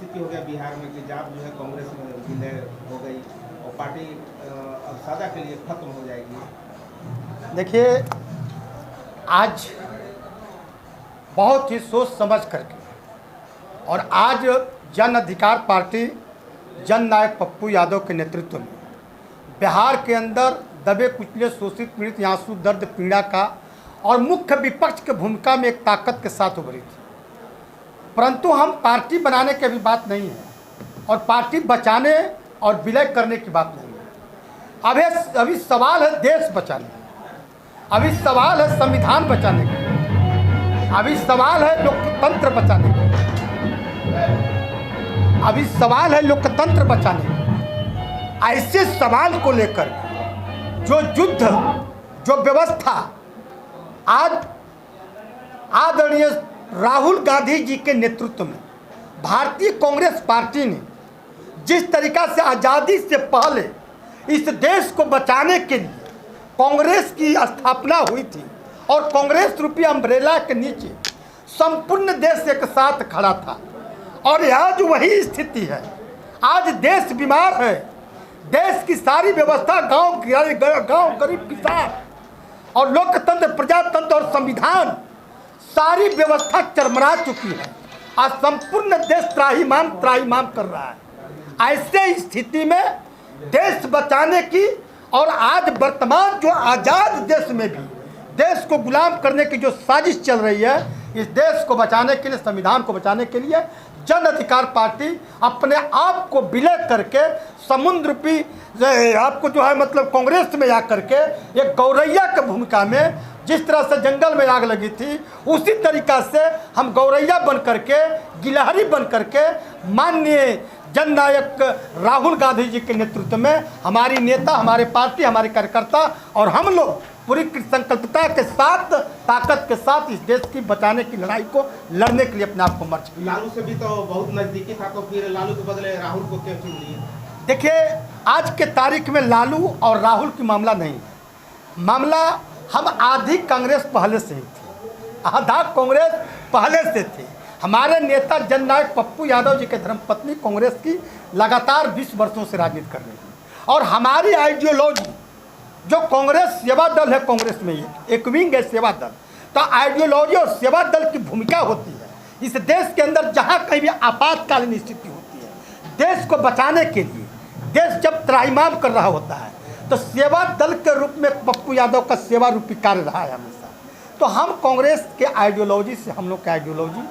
स्थिति हो गया बिहार में कि जाप जो है कांग्रेस में विलय हो गई और पार्टी अब सदा के लिए खत्म हो जाएगी। देखिए, आज बहुत ही सोच समझ करके और आज जन अधिकार पार्टी जन नायक पप्पू यादव के नेतृत्व में बिहार के अंदर दबे कुचले शोषित पीड़ित आंसू दर्द पीड़ा का और मुख्य विपक्ष की भूमिका में एक ताकत के साथ उभरी थी। परंतु हम पार्टी बनाने की अभी बात नहीं है और पार्टी बचाने और विलय करने की बात नहीं है। अभी सवाल है देश बचाने का, अभी सवाल है संविधान बचाने का, अभी सवाल है लोकतंत्र बचाने का, अभी सवाल है लोकतंत्र बचाने का। ऐसे सवाल को लेकर जो युद्ध, जो व्यवस्था आज आदरणीय राहुल गांधी जी के नेतृत्व में भारतीय कांग्रेस पार्टी ने जिस तरीका से आज़ादी से पहले इस देश को बचाने के लिए कांग्रेस की स्थापना हुई थी और कांग्रेस रूपी अम्ब्रेला के नीचे संपूर्ण देश एक साथ खड़ा था, और आज वही स्थिति है। आज देश बीमार है, देश की सारी व्यवस्था गांव गरीब किसान और लोकतंत्र, प्रजातंत्र और संविधान, सारी व्यवस्था चरमरा चुकी है। आज संपूर्ण देश त्राहिमाम कर रहा है। ऐसे स्थिति में देश बचाने की और आज वर्तमान जो आज़ाद देश में भी देश को गुलाम करने की जो साजिश चल रही है, इस देश को बचाने के लिए, संविधान को बचाने के लिए जन अधिकार पार्टी अपने आप को विलय करके समुद्र रूपी आपको जो है मतलब कांग्रेस में आकर के एक गौरैया की भूमिका में, जिस तरह से जंगल में आग लगी थी उसी तरीका से हम गौरैया बन करके, गिलहरी बन करके माननीय जननायक राहुल गांधी जी के नेतृत्व में हमारी नेता, हमारे पार्टी, हमारे कार्यकर्ता और हम लोग पूरी संकल्पता के साथ, ताकत के साथ इस देश की बचाने की लड़ाई को लड़ने के लिए अपने आप को मर्च किया। लालू से भी तो बहुत नजदीकी था, तो फिर लालू के बदले राहुल को क्यों चुन लिए? देखिए, आज के तारीख में लालू और राहुल की मामला नहीं है। मामला हम आधी कांग्रेस पहले से ही थे, आधा कांग्रेस पहले से थे। हमारे नेता जननायक पप्पू यादव जी के धर्मपत्नी कांग्रेस की लगातार 20 वर्षों से राजनीति कर रही है, और हमारी आइडियोलॉजी जो कांग्रेस सेवा दल है, कांग्रेस में एक विंग है सेवा दल, तो आइडियोलॉजी और सेवा दल की भूमिका होती है इस देश के अंदर। जहाँ कहीं भी आपातकालीन स्थिति होती है, देश को बचाने के लिए, देश जब त्राहिमाम कर रहा होता है, तो सेवा दल के रूप में पप्पू यादव का सेवा रूपी कार्य रहा है हमेशा। तो हम कांग्रेस के आइडियोलॉजी से, हम लोग की आइडियोलॉजी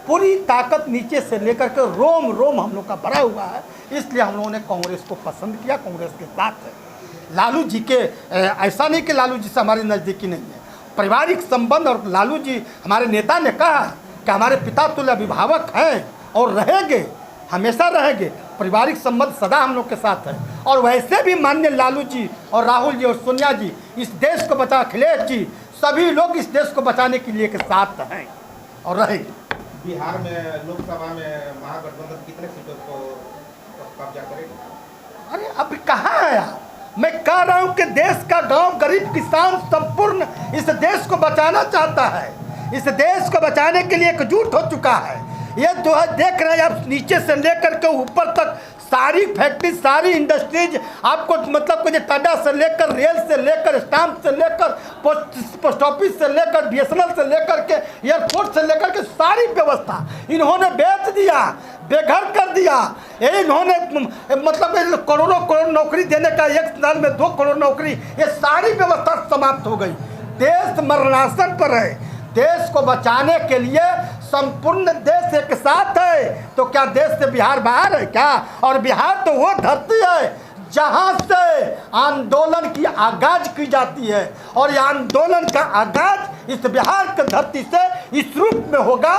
पूरी ताकत नीचे से लेकर के रोम रोम हम लोग का भरा हुआ है, इसलिए हम लोगों ने कांग्रेस को पसंद किया, कांग्रेस के साथ है। लालू जी के ऐसा नहीं कि लालू जी से हमारी नज़दीकी नहीं है, पारिवारिक संबंध, और लालू जी हमारे नेता ने कहा कि हमारे पिता तुल्य अभिभावक हैं और रहेंगे, हमेशा रहेंगे। पारिवारिक संबंध सदा हम लोग के साथ है, और वैसे भी माननीय लालू जी और राहुल जी और सोनिया जी इस देश को बचा, अखिलेश जी, सभी लोग इस देश को बचाने के लिए के साथ हैं और रहेंगे। बिहार में लोकसभा में महागठबंधन कितने सीटों को कब्जा करेगा? अरे अब कहाँ है यार, मैं कह रहा हूँ कि देश का गांव गरीब किसान संपूर्ण इस देश को बचाना चाहता है, इस देश को बचाने के लिए एकजुट हो चुका है। ये जो है देख रहे हैं आप, नीचे से लेकर के ऊपर तक सारी फैक्ट्री, सारी इंडस्ट्रीज आपको मतलब कुछ टाटा से लेकर, रेल से लेकर, स्टाम्प से लेकर, पोस्ट ऑफिस से लेकर, BSNL से लेकर के, एयरपोर्ट से लेकर के सारी व्यवस्था इन्होंने बेच दिया, बेघर कर दिया। ये इन्होंने मतलब करोड़ों करोड़ नौकरी देने का, एक साल में 2 करोड़ नौकरी, ये सारी व्यवस्था समाप्त हो गई। देश मरणासन पर है। देश को बचाने के लिए संपूर्ण देश एक साथ है, तो क्या देश से बिहार बाहर है क्या? और बिहार तो वो धरती है जहाँ से आंदोलन की आगाज की जाती है, और ये आंदोलन का आगाज इस बिहार की धरती से इस रूप में होगा।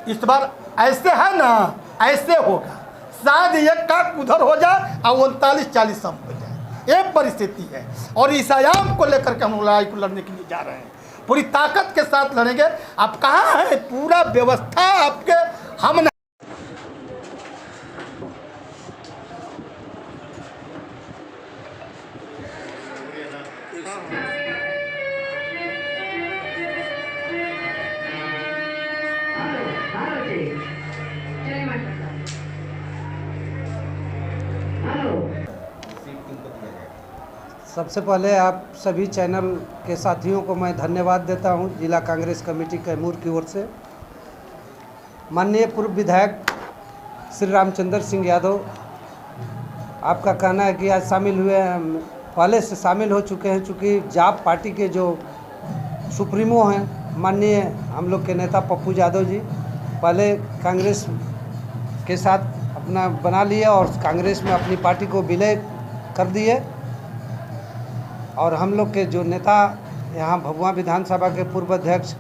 इस बार ऐसे है ना, ऐसे होगा, शायद एक काक उधर हो जाए और 39-40 हम हो जाए, ये परिस्थिति है। और इस आयाम को लेकर के हम लड़ाई को लड़ने के लिए जा रहे हैं, पूरी ताकत के साथ लड़ेंगे। आप कहाँ हैं, पूरा व्यवस्था आपके हम जय माता किया जाएगा? सबसे पहले आप सभी चैनल के साथियों को मैं धन्यवाद देता हूं जिला कांग्रेस कमेटी कैमूर की ओर से। माननीय पूर्व विधायक श्री रामचंद्र सिंह यादव, आपका कहना है कि आज शामिल हुए हैं, पहले से शामिल हो चुके हैं, चूँकि जाप पार्टी के जो सुप्रीमो हैं माननीय हम लोग के नेता पप्पू यादव जी पहले कांग्रेस के साथ अपना बना लिया और कांग्रेस में अपनी पार्टी को विलय कर दिए। और हम लोग के जो नेता यहाँ भभुआ विधानसभा के पूर्व अध्यक्ष,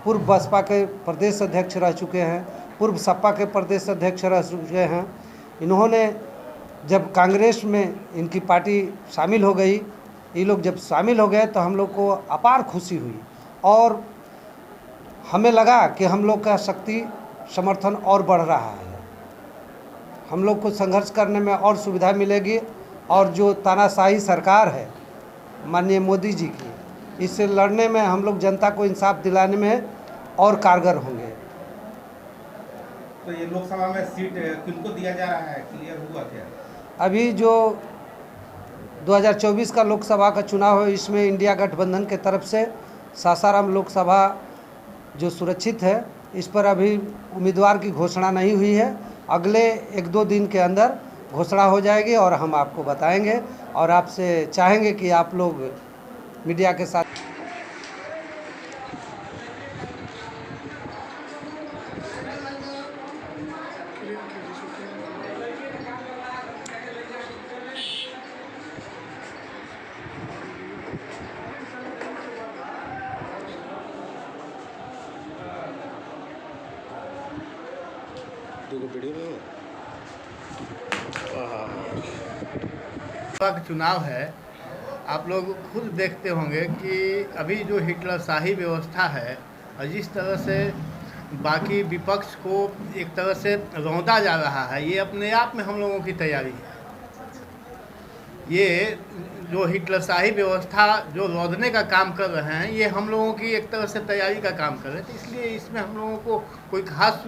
पूर्व बसपा के प्रदेश अध्यक्ष रह चुके हैं, पूर्व सपा के प्रदेश अध्यक्ष रह चुके हैं, इन्होंने जब कांग्रेस में इनकी पार्टी शामिल हो गई, ये लोग जब शामिल हो गए तो हम लोग को अपार खुशी हुई और हमें लगा कि हम लोग का शक्ति समर्थन और बढ़ रहा है, हम लोग को संघर्ष करने में और सुविधा मिलेगी और जो तानाशाही सरकार है माननीय मोदी जी की, इससे लड़ने में हम लोग जनता को इंसाफ दिलाने में और कारगर होंगे। तो ये लोकसभा में सीट किनको दिया जा रहा है, क्लियर हुआ क्या? अभी जो 2024 का लोकसभा का चुनाव है, इसमें इंडिया गठबंधन के तरफ से सासाराम लोकसभा जो सुरक्षित है, इस पर अभी उम्मीदवार की घोषणा नहीं हुई है। अगले 1-2 दिन के अंदर घोषणा हो जाएगी और हम आपको बताएंगे और आपसे चाहेंगे कि आप लोग मीडिया के साथ का चुनाव है। आप लोग खुद देखते होंगे कि अभी जो हिटलरशाही व्यवस्था है और जिस तरह से बाकी विपक्ष को एक तरह से रौंदा जा रहा है, ये अपने आप में हम लोगों की तैयारी है। ये जो हिटलरशाही व्यवस्था जो रौंदने का काम कर रहे हैं, ये हम लोगों की एक तरह से तैयारी का काम कर रहे हैं। तो इसलिए इसमें हम लोगों को कोई खास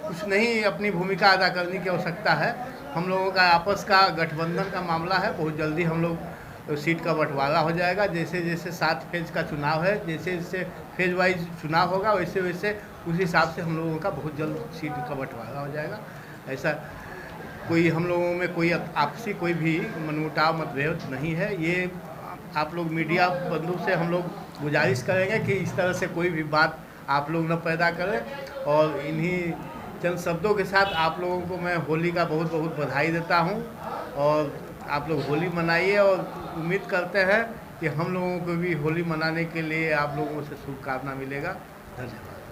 कुछ नहीं अपनी भूमिका अदा करने की आवश्यकता है। हम लोगों का आपस का गठबंधन का मामला है, बहुत जल्दी हम लोग सीट का बंटवारा हो जाएगा। जैसे जैसे 7 फेज का चुनाव है, जैसे जैसे फेज वाइज चुनाव होगा, वैसे वैसे उस हिसाब से हम लोगों का बहुत जल्द सीट का बंटवारा हो जाएगा। ऐसा कोई हम लोगों में कोई आपसी कोई भी मनमुटाव मतभेद नहीं है। ये आप लोग मीडिया बंधु से हम लोग गुजारिश करेंगे कि इस तरह से कोई भी बात आप लोग न पैदा करें। और इन्हीं चंद शब्दों के साथ आप लोगों को मैं होली का बहुत बहुत बधाई देता हूं और आप लोग होली मनाइए और उम्मीद करते हैं कि हम लोगों को भी होली मनाने के लिए आप लोगों से शुभकामना मिलेगा। धन्यवाद।